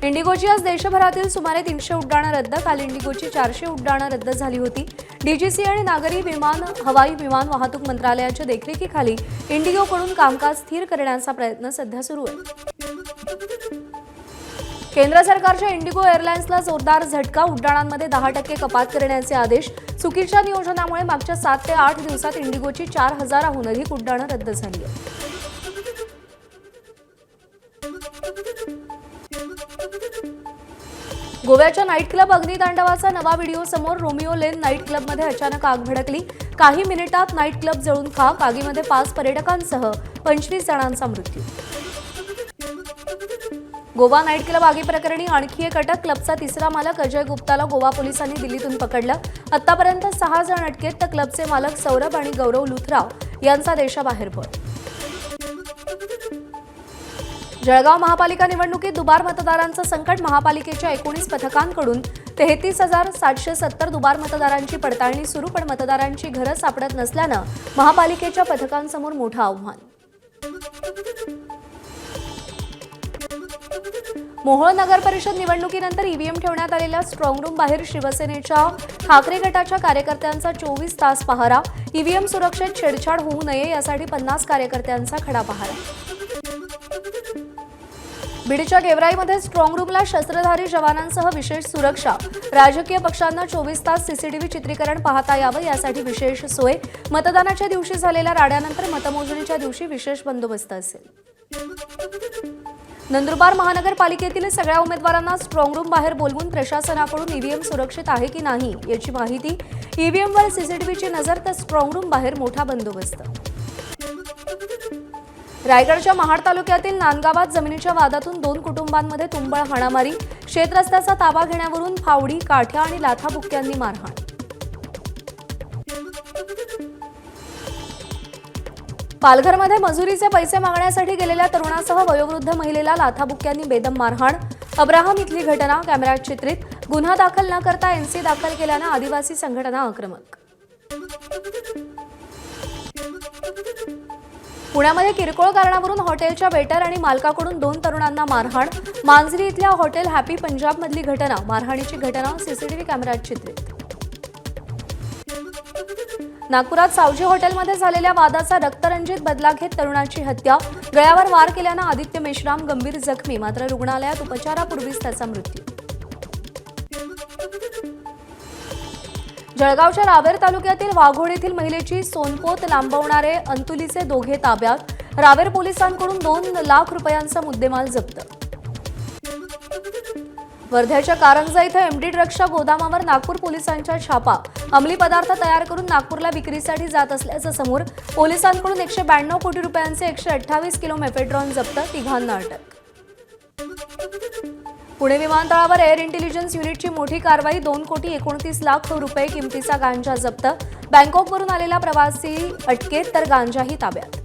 इंडिगोची आज देशभरातील सुमारे 300 उड्डाणं रद्द. काल इंडिगोची 400 उड्डाणं रद्द झाली होती. डीजीसी आणि नागरी हवाई विमान वाहतूक मंत्रालयाच्या देखरेखीखाली इंडिगोकडून कामकाज स्थिर करण्याचा प्रयत्न सध्या सुरू आहे. केंद्र सरकारच्या इंडिगो एअरलाइन्सला जोरदार झटका. उड्डाणांमध्ये 10% कपात करण्याचे आदेश. चुकीच्या नियोजनामुळे मागच्या 7 ते 8 दिवसात इंडिगोची 4000हून अधिक उड्डाणं रद्द झाली आहेत. गोव्याच्या नाईट क्लब अग्नितांडवाचा नवा व्हिडिओ समोर. रोमिओ लेन नाईट क्लबमध्ये अचानक आग भडकली. काही मिनिटात नाईट क्लब जळून खाक. आगीमध्ये 5 पर्यटकांसह 25 जणांचा मृत्यू. गोवा नाईट क्लब आगी प्रकरणी आणखी एक अटक. क्लबचा तिसरा मालक अजय गुप्ताला गोवा पोलिसांनी दिल्लीतून पकडलं. आतापर्यंत 6 जण अटकेत, तर क्लबचे मालक सौरभ आणि गौरव लुथराव यांचा देशाबाहेर पळ. जळगाव महापालिका निवडणुकीत दुबार मतदारांचं संकट. महापालिकेच्या 19 पथकांकडून 33,770 दुबार मतदारांची पडताळणी सुरू. पण मतदारांची घरं सापडत नसल्यानं महापालिकेच्या पथकांसमोर मोठं आव्हान. मोहोळ नगर परिषद निवडणुकीनंतर ईव्हीएम ठेवण्यात आलेल्या स्ट्रॉंग रूम बाहेर शिवसेनेच्या ठाकरे गटाच्या कार्यकर्त्यांचा 24 तास पहारा. ईव्हीएम सुरक्षेत छेडछाड होऊ नये यासाठी 50 कार्यकर्त्यांचा खडा पहारा. बीडच्या गेवराईमध्ये स्ट्रॉंग रूमला शस्त्रधारी जवानांसह विशेष सुरक्षा. राजकीय पक्षांना 24 तास सीसीटीव्ही चित्रीकरण पाहता यावं यासाठी विशेष सोय. मतदानाच्या दिवशी झालेल्या राड्यानंतर मतमोजणीच्या दिवशी विशेष बंदोबस्त असेल. नंदुरबार महानगरपालिकेतील सगळ्या उमेदवारांना स्ट्रॉंग रूम बाहेर बोलवून प्रशासनाकडून ईव्हीएम सुरक्षित आहे की नाही याची माहिती. ईव्हीएमवर सीसीटीव्हीची नजर, तर स्ट्रॉंग रूम बाहेर मोठा बंदोबस्त. रायगडच्या महाड तालुक्यातील नांदगावात जमिनीच्या वादातून 2 कुटुंबांमध्ये तुंबळ हाणामारी. शेतरस्त्याचा ताबा घेण्यावरून फावडी, काठ्या आणि लाथाबुक्क्यांनी मारहाण. पालघरमध्ये मजुरीचे पैसे मागण्यासाठी गेलेल्या तरुणासह वयोवृद्ध महिलेला लाथाबुक्क्यांनी बेदम मारहाण. अब्राहम इथली घटना कॅमेऱ्यात चित्रित. गुन्हा दाखल न करता एनसी दाखल केल्यानं आदिवासी संघटना आक्रमक. पुण्यामध्ये किरकोळ कारणावरून हॉटेलच्या वेटर आणि मालकाकडून 2 तरुणांना मारहाण. मांजरी इथल्या हॉटेल हॅपी पंजाबमधली घटना. मारहाणीची घटना सीसीटीव्ही कॅमेऱ्यात चित्रित. नागपुरात सावजी हॉटेलमध्ये झालेल्या वादाचा रक्तरंजित बदला घेत तरुणाची हत्या. गळ्यावर वार केल्यानं आदित्य मेश्राम गंभीर जखमी, मात्र रुग्णालयात उपचारापूर्वीच त्याचा मृत्यू. जळगावच्या रावेर तालुक्यातील वाघोड येथील महिलेची सोनपोत लांबवणारे अंतुलीचे दोघे ताब्यात. रावेर पोलिसांकडून 2 लाख रुपयांचा मुद्देमाल जप्त. वर्ध्याच्या कारंजा इथं एमडी ड्रग्सच्या गोदामावर नागपूर पोलिसांच्या छापा. अंमली पदार्थ तयार करून नागपूरला विक्रीसाठी जात असल्याचं समोर. पोलिसांकडून 192 कोटी रुपयांचे 128 किलो मेफेड्रॉन जप्त. 3घांना अटक. पुणे विमानतळावर एअर इंटेलिजन्स युनिटची मोठी कारवाई. 2,29,00,000 रुपये किमतीचा गांजा जप्त. बँकॉकवरून आलेला प्रवासी अटकेत, तर गांजाही ताब्यात.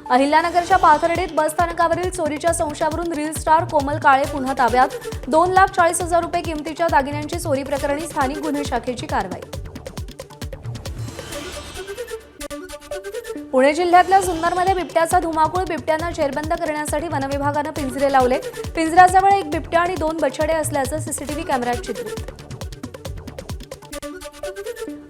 अहिल्यानगरच्या पाथर्डीत बसस्थानकावरील चोरीच्या संशयावरून रील स्टार कोमल काळे पुन्हा ताब्यात. 2,40,000 रुपये किमतीच्या दागिन्यांची चोरी प्रकरणी स्थानिक गुन्हे शाखेची कारवाई. पुणे जिल्ह्यातल्या जुन्नरमध्ये बिबट्याचा धुमाकूळ. बिबट्यांना जेरबंद करण्यासाठी वनविभागानं पिंजरे लावले. पिंजऱ्याजवळ 1 बिबट्या आणि 2 बछडे असल्याचं सीसीटीव्ही कॅमेऱ्यात चित्रित.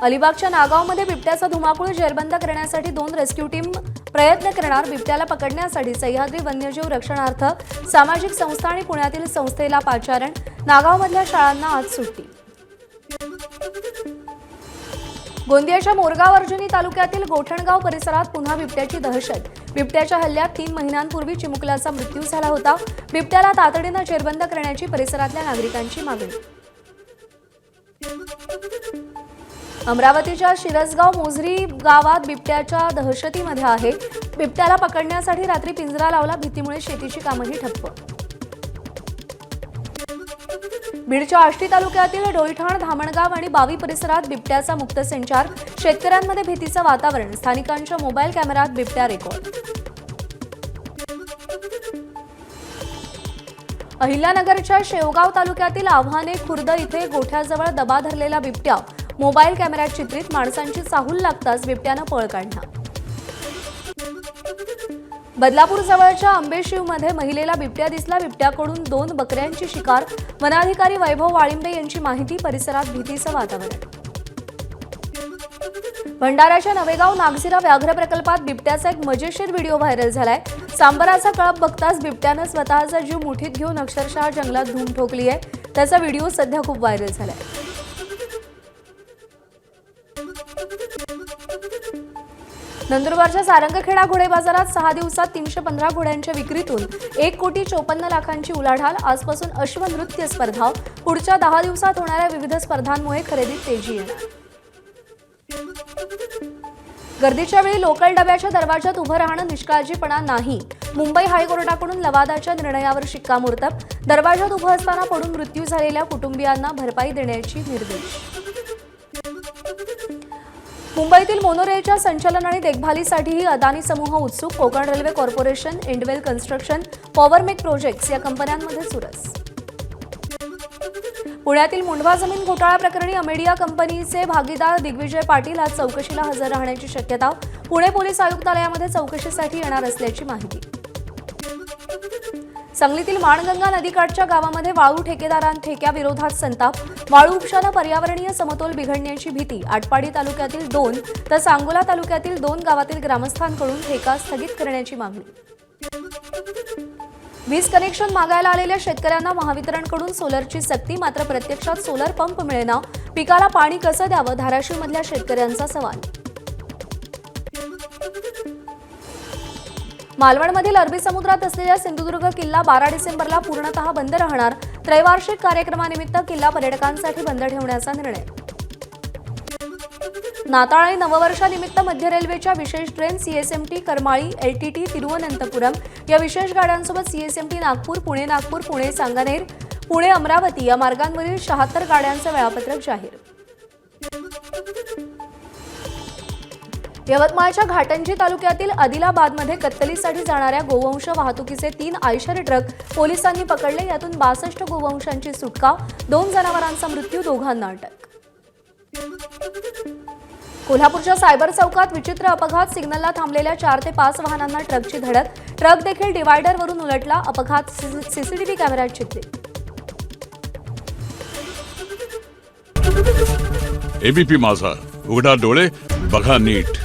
अलिबागच्या नागावमध्ये बिबट्याचा धुमाकूळ. जेरबंद करण्यासाठी 2 रेस्क्यू टीम प्रयत्न करणार. बिबट्याला पकडण्यासाठी सह्याद्री वन्यजीव रक्षणार्थ सामाजिक संस्था आणि पुण्यातील संस्थेला पाचारण. नागावमधल्या शाळांना आज सुट्टी. गोंदियाच्या मोरगाव अर्जुनी तालुक्यातील गोठणगाव परिसरात पुन्हा बिबट्याची दहशत. बिबट्याच्या हल्ल्यात 3 महिन्यांपूर्वी चिमुकल्याचा मृत्यू झाला होता. बिबट्याला तातडीनं जेरबंद करण्याची परिसरातल्या नागरिकांची मागणी. अमरावतीच्या शिरसगाव मोझरी गावात बिबट्याच्या दहशतीमध्ये आहे. बिबट्याला पकडण्यासाठी रात्री पिंजरा लावला. भीतीमुळे शेतीची कामंही ठप्प. बीडच्या आष्टी तालुक्यातील डोईठाण, धामणगाव आणि बावी परिसरात बिबट्याचा मुक्त संचार. शेतकऱ्यांमध्ये भीतीचं वातावरण. स्थानिकांच्या मोबाईल कॅमेऱ्यात बिबट्या रेकॉर्ड. अहिल्यानगरच्या शेवगाव तालुक्यातील आव्हाने खुर्द इथे गोठ्याजवळ दबा धरलेला बिबट्या. मोबाईल कॅमेऱ्यात चित्रित. माणसांची चाहूल लागताच बिबट्यानं पळ काढला. बदलापूर जवळच्या आंबेशिवमध्ये महिलेला बिबट्या दिसला. बिबट्याकडून 2 बकऱ्यांची शिकार. वनाधिकारी वैभव वाळिंबे यांची माहिती. परिसरात भीतीचं वातावरण. भंडाऱ्याच्या नवेगाव नागझिरा व्याघ्र प्रकल्पात बिबट्याचा एक मजेशीर व्हिडिओ व्हायरल झालाय. सांबराचा कळप बघताच बिबट्यानं स्वतःचा जीव मुठीत घेऊन अक्षरशः जंगलात धूम ठोकली आहे. त्याचा व्हिडिओ सध्या खूप व्हायरल झालाय. नंदुरबारच्या सारंगखेडा घोडे बाजारात 6 दिवसात 315 घोड्यांच्या विक्रीतून 1,54,00,000ची उलाढाल. आजपासून अश्वनृत्य स्पर्धा. पुढच्या 10 दिवसात होणाऱ्या विविध स्पर्धांमुळे खरेदीत तेजी येणार. गर्दीच्या वेळी लोकल डब्याच्या दरवाजात उभं राहणं निष्काळजीपणा नाही. मुंबई हायकोर्टाकडून लवादाच्या निर्णयावर शिक्कामोर्तब. दरवाजात उभं असताना पडून मृत्यू झालेल्या कुटुंबियांना भरपाई देण्याची निर्देश. मुंबईतील मोनोरेलच्या संचालन आणि देखभालीसाठीही अदानी समूह उत्सुक. Konkan railway corporation, Indwell construction, Powermech projects या कंपन्यांमध्ये चुरस. पुण्यातील मुंढवा जमीन घोटाळा प्रकरणी अमेडिया कंपनीचे भागीदार दिग्विजय पाटील आज चौकशीला हजर राहण्याची शक्यता. पुणे पोलीस आयुक्तालयामध्ये चौकशीसाठी येणार असल्याची माहिती. सांगलीतील माणगंगा नदीकाठच्या गावामध्ये वाळू ठेक्याविरोधात संताप. वाळू उपशानं पर्यावरणीय समतोल बिघडण्याची भीती. आटपाडी तालुक्यातील 2 तर सांगोला तालुक्यातील 2 गावातील ग्रामस्थांकडून ठेका स्थगित करण्याची मागणी. वीज कनेक्शन मागायला आलेल्या शेतकऱ्यांना महावितरणकडून सोलरची सक्ती. मात्र प्रत्यक्षात सोलर पंप मिळेना. पिकाला पाणी कसं द्यावं, धाराशिवमधल्या शेतकऱ्यांचा सवाल. मालवणमधील अरबी समुद्रात असलेल्या सिंधुदुर्ग किल्ला 12 डिसेंबरला पूर्णतः बंद राहणार. त्रैवार्षिक कार्यक्रमानिमित्त किल्ला पर्यटकांसाठी बंद ठेवण्याचा निर्णय. नाताळ आणि नववर्षानिमित्त मध्य रेल्वेच्या विशेष train CSMT Karmali, LTT Thiruvananthapuram या विशेष गाड्यांसोबत सीएसएमटी नागपूर, पुणे नागपूर, पुणे सांगनेर, पुणे अमरावती या मार्गांवरील 76 गाड्यांचं वेळापत्रक जाहीर. यवतमाळच्या घाटंजी तालुक्यातील आदिलाबादमध्ये कत्तलीसाठी जाणाऱ्या गोवंश वाहतुकीचे 3 आयशर ट्रक पोलिसांनी पकडले. यातून 62 गोवंशांची सुटका. 2 जनावरांचा मृत्यू, 2घांना अटक. कोल्हापूरच्या सायबर चौकात विचित्र अपघात. सिग्नलला थांबलेल्या 4 ते 5 वाहनांना ट्रकची धडक. ट्रक देखील डिवायडरवरून उलटला. अपघात सीसीटीव्ही कॅमेऱ्यात चित्रित. एबीपी माझा, उघडा डोळे बघा नीट.